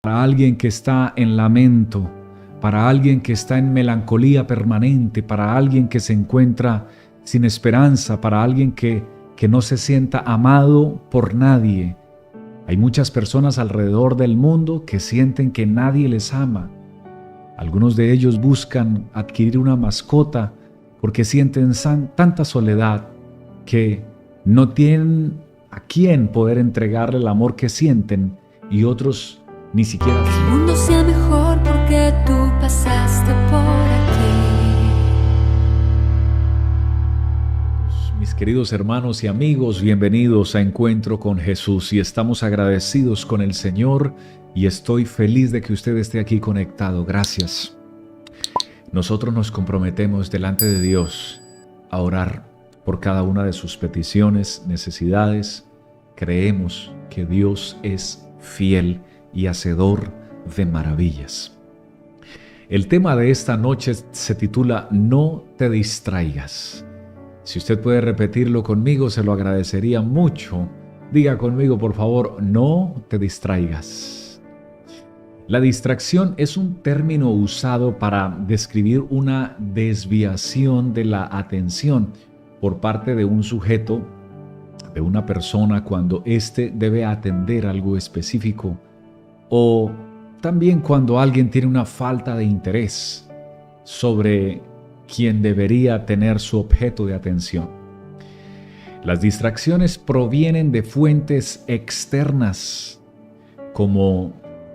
para alguien que está en lamento, para alguien que está en melancolía permanente, para alguien que se encuentra sin esperanza, para alguien que no se sienta amado por nadie. Hay muchas personas alrededor del mundo que sienten que nadie les ama. Algunos de ellos buscan adquirir una mascota porque sienten tanta soledad que no tienen a quién poder entregarle el amor que sienten, y otros ni siquiera. Que el mundo sea mejor porque tú pasaste por aquí. Mis queridos hermanos y amigos, bienvenidos a Encuentro con Jesús, y estamos agradecidos con el Señor y estoy feliz de que usted esté aquí conectado. Gracias. Nosotros nos comprometemos delante de Dios a orar por cada una de sus peticiones, necesidades. Creemos que Dios es fiel y hacedor de maravillas. El tema de esta noche se titula No te distraigas. Si usted puede repetirlo conmigo, se lo agradecería mucho. Diga conmigo, por favor, no te distraigas. La distracción es un término usado para describir una desviación de la atención por parte de un sujeto, de una persona, cuando éste debe atender algo específico, o también cuando alguien tiene una falta de interés sobre quien debería tener su objeto de atención. Las distracciones provienen de fuentes externas, como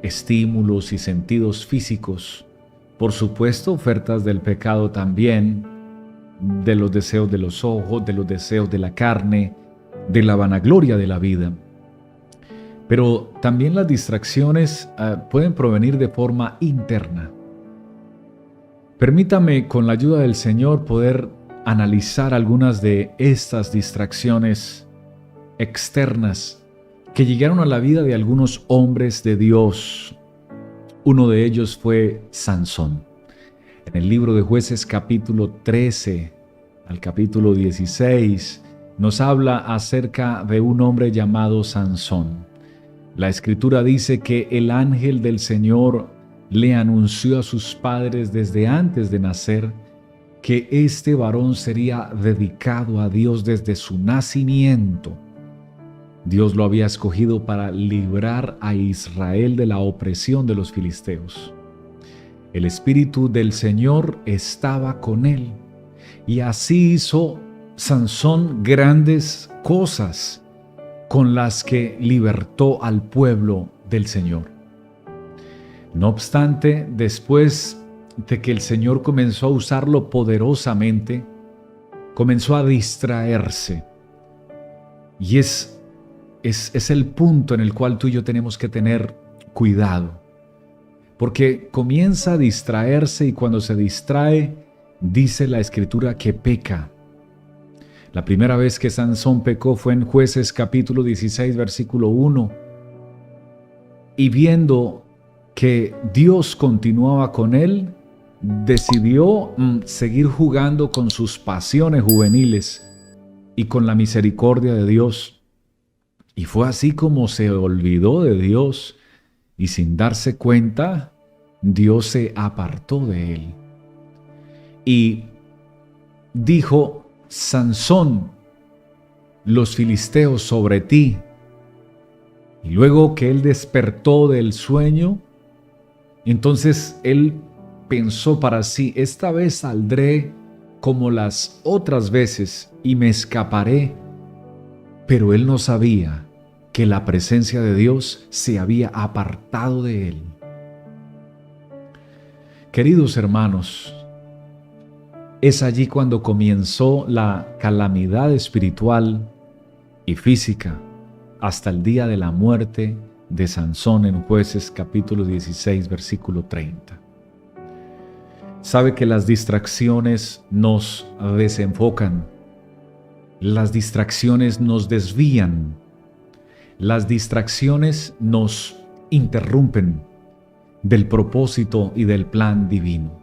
estímulos y sentidos físicos, por supuesto ofertas del pecado también, de los deseos de los ojos, de los deseos de la carne, de la vanagloria de la vida. Pero también las distracciones pueden provenir de forma interna. Permítame, con la ayuda del Señor, poder analizar algunas de estas distracciones externas que llegaron a la vida de algunos hombres de Dios. Uno de ellos fue Sansón. En el libro de Jueces capítulo 13 al capítulo 16 nos habla acerca de un hombre llamado Sansón. La Escritura dice que el ángel del Señor le anunció a sus padres desde antes de nacer que este varón sería dedicado a Dios desde su nacimiento. Dios lo había escogido para librar a Israel de la opresión de los filisteos. El Espíritu del Señor estaba con él, y así hizo Sansón grandes cosas con las que libertó al pueblo del Señor. No obstante, después de que el Señor comenzó a usarlo poderosamente, comenzó a distraerse. Y es el punto en el cual tú y yo tenemos que tener cuidado. Porque comienza a distraerse, y cuando se distrae, dice la Escritura que peca. La primera vez que Sansón pecó fue en Jueces capítulo 16, versículo 1. Y viendo que Dios continuaba con él, decidió seguir jugando con sus pasiones juveniles y con la misericordia de Dios. Y fue así como se olvidó de Dios, y sin darse cuenta, Dios se apartó de él. Y dijo: Sansón, los filisteos sobre ti. Y luego que él despertó del sueño, entonces él pensó para sí: esta vez saldré como las otras veces y me escaparé. Pero él no sabía que la presencia de Dios se había apartado de él. Queridos hermanos, es allí cuando comenzó la calamidad espiritual y física hasta el día de la muerte de Sansón en Jueces capítulo 16, versículo 30. Sabe que las distracciones nos desenfocan, las distracciones nos desvían, las distracciones nos interrumpen del propósito y del plan divino.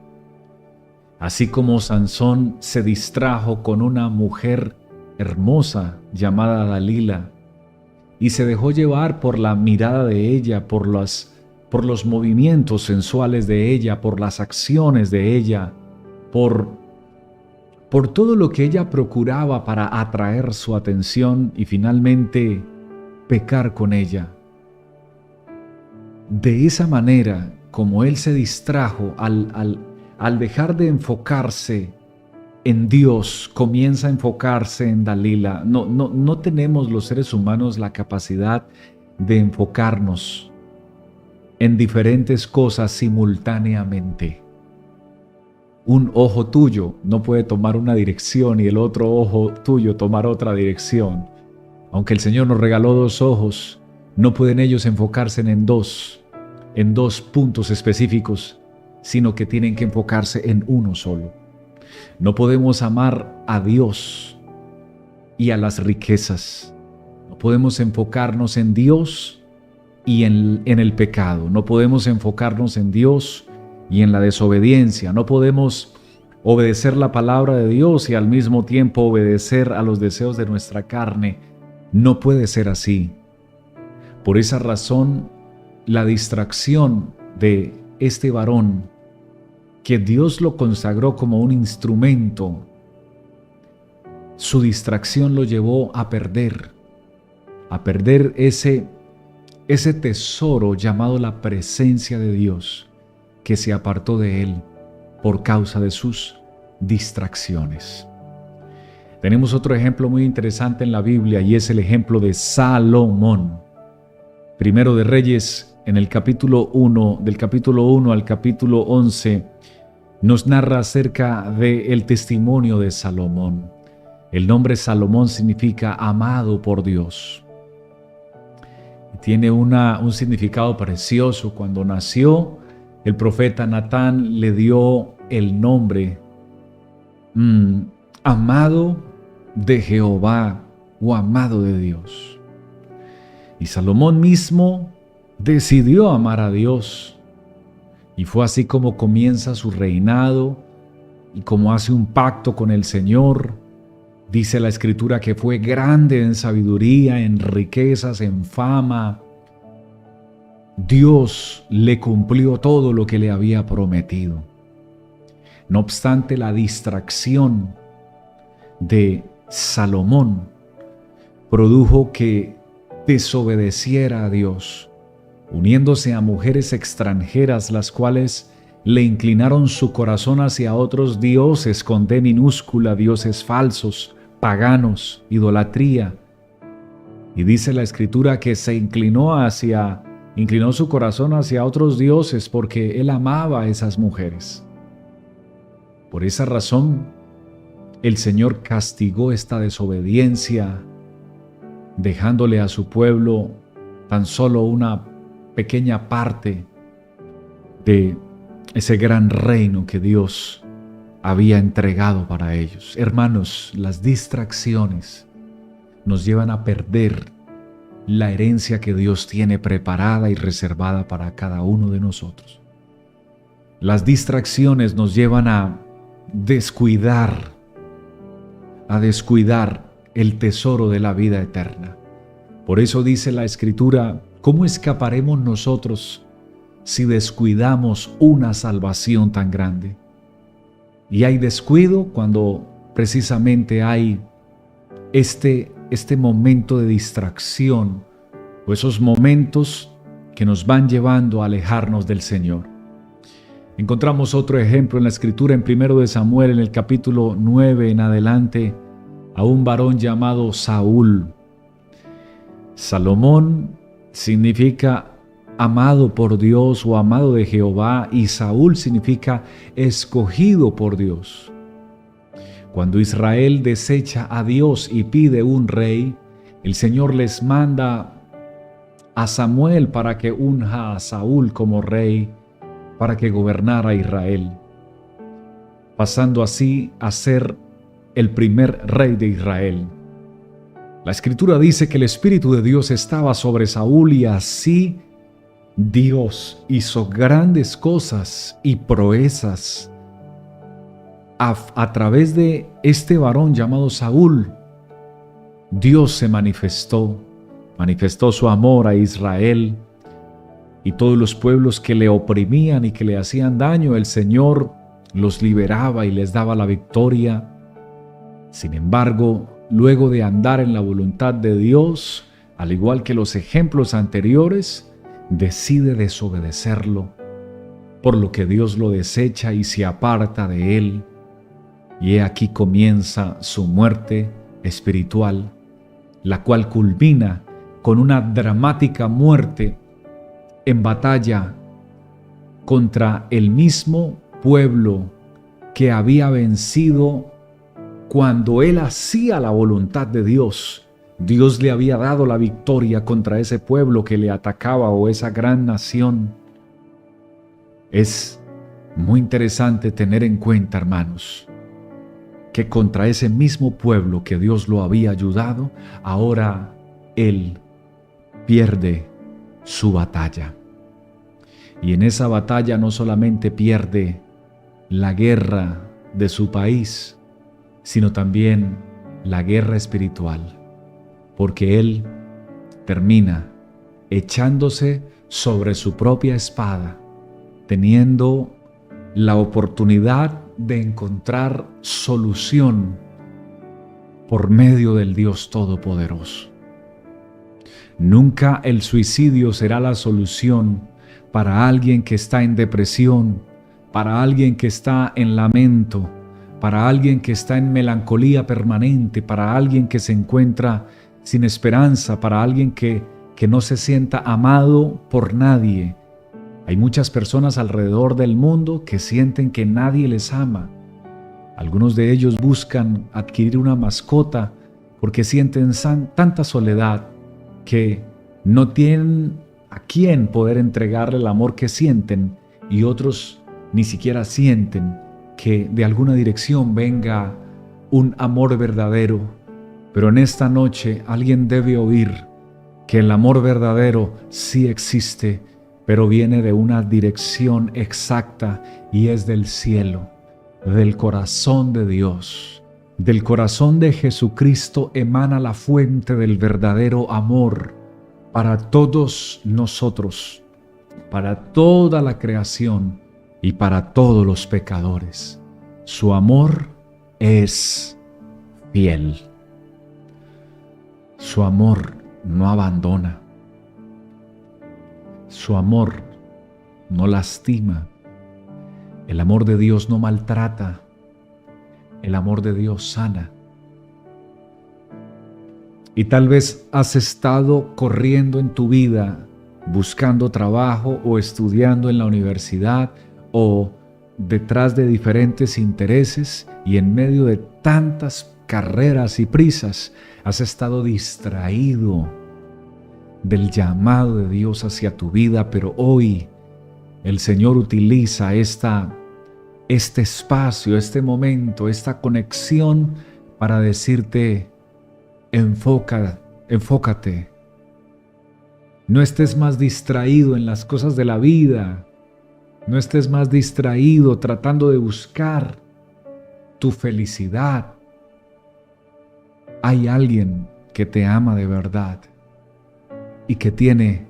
Así como Sansón se distrajo con una mujer hermosa llamada Dalila y se dejó llevar por la mirada de ella, por las por los movimientos sensuales de ella, por las acciones de ella, por todo lo que ella procuraba para atraer su atención y finalmente pecar con ella. De esa manera, como él se distrajo al dejar de enfocarse en Dios, comienza a enfocarse en Dalila. No tenemos los seres humanos la capacidad de enfocarnos en diferentes cosas simultáneamente. Un ojo tuyo no puede tomar una dirección y el otro ojo tuyo tomar otra dirección. Aunque el Señor nos regaló 2 ojos, no pueden ellos enfocarse en dos puntos específicos, sino que tienen que enfocarse en uno solo. No podemos amar a Dios y a las riquezas. No podemos enfocarnos en Dios y en el pecado. No podemos enfocarnos en Dios y en la desobediencia. No podemos obedecer la palabra de Dios y al mismo tiempo obedecer a los deseos de nuestra carne. No puede ser así. Por esa razón, la distracción de este varón, que Dios lo consagró como un instrumento, su distracción lo llevó a perder ese tesoro llamado la presencia de Dios, que se apartó de él por causa de sus distracciones. Tenemos otro ejemplo muy interesante en la Biblia y es el ejemplo de Salomón. Primero de Reyes, en el capítulo 1, del capítulo 1 al capítulo 11, nos narra acerca del testimonio de Salomón. El nombre Salomón significa amado por Dios. Tiene un significado precioso. Cuando nació, el profeta Natán le dio el nombre amado de Jehová o amado de Dios. Y Salomón mismo decidió amar a Dios. Y fue así como comienza su reinado y como hace un pacto con el Señor. Dice la Escritura que fue grande en sabiduría, en riquezas, en fama. Dios le cumplió todo lo que le había prometido. No obstante, la distracción de Salomón produjo que desobedeciera a Dios, uniéndose a mujeres extranjeras, las cuales le inclinaron su corazón hacia otros dioses con D minúscula, dioses falsos, paganos, idolatría. Y dice la Escritura que se inclinó su corazón hacia otros dioses porque él amaba a esas mujeres. Por esa razón, el Señor castigó esta desobediencia, dejándole a su pueblo tan solo una pequeña parte de ese gran reino que Dios había entregado para ellos. Hermanos, las distracciones nos llevan a perder la herencia que Dios tiene preparada y reservada para cada uno de nosotros. Las distracciones nos llevan a descuidar el tesoro de la vida eterna. Por eso dice la Escritura, ¿cómo escaparemos nosotros si descuidamos una salvación tan grande? Y hay descuido cuando precisamente hay este momento de distracción o esos momentos que nos van llevando a alejarnos del Señor. Encontramos otro ejemplo en la Escritura en 1 Samuel, en el capítulo 9 en adelante, a un varón llamado Saúl. Salomón significa amado por Dios o amado de Jehová, y Saúl significa escogido por Dios. Cuando Israel desecha a Dios y pide un rey, el Señor les manda a Samuel para que unja a Saúl como rey, para que gobernara Israel, pasando así a ser el primer rey de Israel. La Escritura dice que el Espíritu de Dios estaba sobre Saúl y así Dios hizo grandes cosas y proezas a través de este varón llamado Saúl. Dios se manifestó su amor a Israel y todos los pueblos que le oprimían y que le hacían daño, el Señor los liberaba y les daba la victoria. Sin embargo, luego de andar en la voluntad de Dios, al igual que los ejemplos anteriores, decide desobedecerlo, por lo que Dios lo desecha y se aparta de él. Y he aquí comienza su muerte espiritual, la cual culmina con una dramática muerte en batalla contra el mismo pueblo que había vencido cuando él hacía la voluntad de Dios. Dios le había dado la victoria contra ese pueblo que le atacaba o esa gran nación. Es muy interesante tener en cuenta, hermanos, que contra ese mismo pueblo que Dios lo había ayudado, ahora él pierde su batalla. Y en esa batalla no solamente pierde la guerra de su país, sino también la guerra espiritual, porque él termina echándose sobre su propia espada, teniendo la oportunidad de encontrar solución por medio del Dios Todopoderoso. Nunca el suicidio será la solución para alguien que está en depresión, para alguien que está en lamento, para alguien que está en melancolía permanente, para alguien que se encuentra sin esperanza, para alguien que no se sienta amado por nadie. Hay muchas personas alrededor del mundo que sienten que nadie les ama. Algunos de ellos buscan adquirir una mascota porque sienten tanta soledad que no tienen a quién poder entregarle el amor que sienten, y otros ni siquiera sienten que de alguna dirección venga un amor verdadero. Pero en esta noche alguien debe oír que el amor verdadero sí existe, pero viene de una dirección exacta y es del cielo, del corazón de Dios. Del corazón de Jesucristo emana la fuente del verdadero amor para todos nosotros, para toda la creación y para todos los pecadores. Su amor es fiel. Su amor no abandona. Su amor no lastima. El amor de Dios no maltrata. El amor de Dios sana. Y tal vez has estado corriendo en tu vida, buscando trabajo o estudiando en la universidad o detrás de diferentes intereses, y en medio de tantas carreras y prisas has estado distraído del llamado de Dios hacia tu vida. Pero hoy el Señor utiliza este espacio, este momento, esta conexión para decirte: enfócate. No estés más distraído en las cosas de la vida. No estés más distraído tratando de buscar tu felicidad. Hay alguien que te ama de verdad y que tiene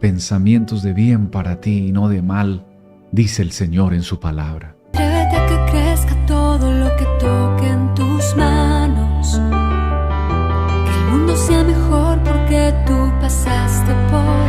pensamientos de bien para ti y no de mal, dice el Señor en su palabra. Atrévete a que crezca todo lo que toque en tus manos, que el mundo sea mejor porque tú pasaste por